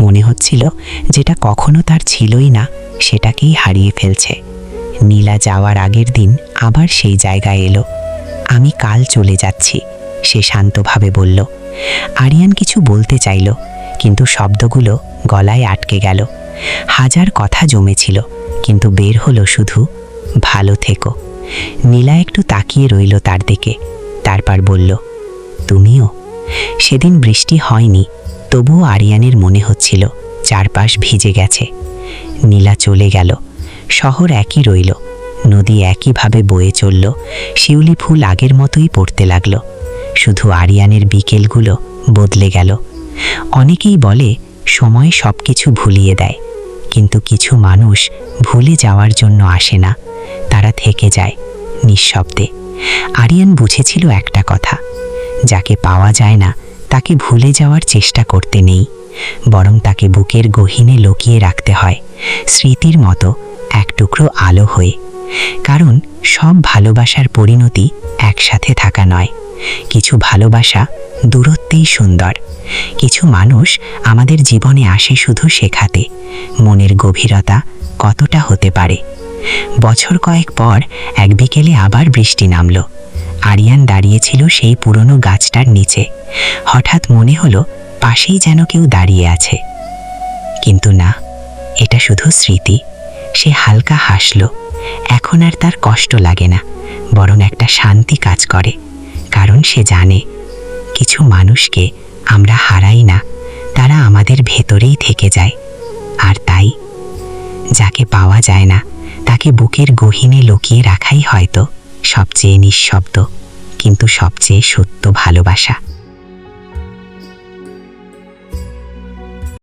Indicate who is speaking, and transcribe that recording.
Speaker 1: মনে হচ্ছিল যেটা কখনো তার ছিলই না সেটাকেই হারিয়ে ফেলছে। নীলা যাওয়ার আগের দিন আবার সেই জায়গায় এলো। আমি কাল চলে যাচ্ছি, সে শান্তভাবে বলল। আরিয়ান কিছু বলতে চাইল, কিন্তু শব্দগুলো গলায় আটকে গেল। হাজার কথা জমেছিল, কিন্তু বের হলো শুধু ভালো থেকো। নীলা একটু তাকিয়ে রইল তার দিকে, তারপর বলল, তুমিও। সেদিন বৃষ্টি হয়নি, তবুও আরিয়ানের মনে হচ্ছিল চারপাশ ভিজে গেছে। নীলা চলে গেল, শহর একই রইল, নদী একইভাবে বয়ে চলল, শিউলি ফুল আগের মতোই পড়তে লাগল। শুধু আরিয়ানের বিকেলগুলো বদলে গেল। অনেকেই বলে সময় সব কিছু ভুলিয়ে দেয়, কিন্তু কিছু মানুষ ভুলে যাওয়ার জন্য আসে না, তারা থেকে যায় নিঃশব্দে। আরিয়ান বুঝেছিল একটা কথা, যাকে পাওয়া যায় না তাকে ভুলে যাওয়ার চেষ্টা করতে নেই, বরং তাকে বুকের গহীনে লুকিয়ে রাখতে হয়, স্মৃতির মতো এক টুকরো আলো হয়ে। কারণ সব ভালোবাসার পরিণতি একসাথে থাকা নয়। কিছু ভালোবাসা দূরত্বেই সুন্দর। কিছু মানুষ আমাদের জীবনে আসে শুধু শেখাতে মনের গভীরতা কতটা হতে পারে। বছর কয়েক পর এক বিকেলে আবার বৃষ্টি নামল। আরিয়ান দাঁড়িয়েছিল সেই পুরনো গাছটার নিচে। হঠাৎ মনে হলো পাশেই যেন কেউ দাঁড়িয়ে আছে, কিন্তু না, এটা শুধু স্মৃতি। সে হালকা হাসল। এখন আর তার কষ্ট লাগে না, বরং একটা শান্তি কাজ করে। কারণ সে জানে কিছু মানুষকে আমরা হারাই না, তারা আমাদের ভেতরেই থেকে যায়। আর তাই যাকে পাওয়া যায় না তাকে বুকের গহীনে লুকিয়ে রাখাই হয়তো সবচেয়ে নিঃশব্দ কিন্তু সবচেয়ে সত্য ভালোবাসা।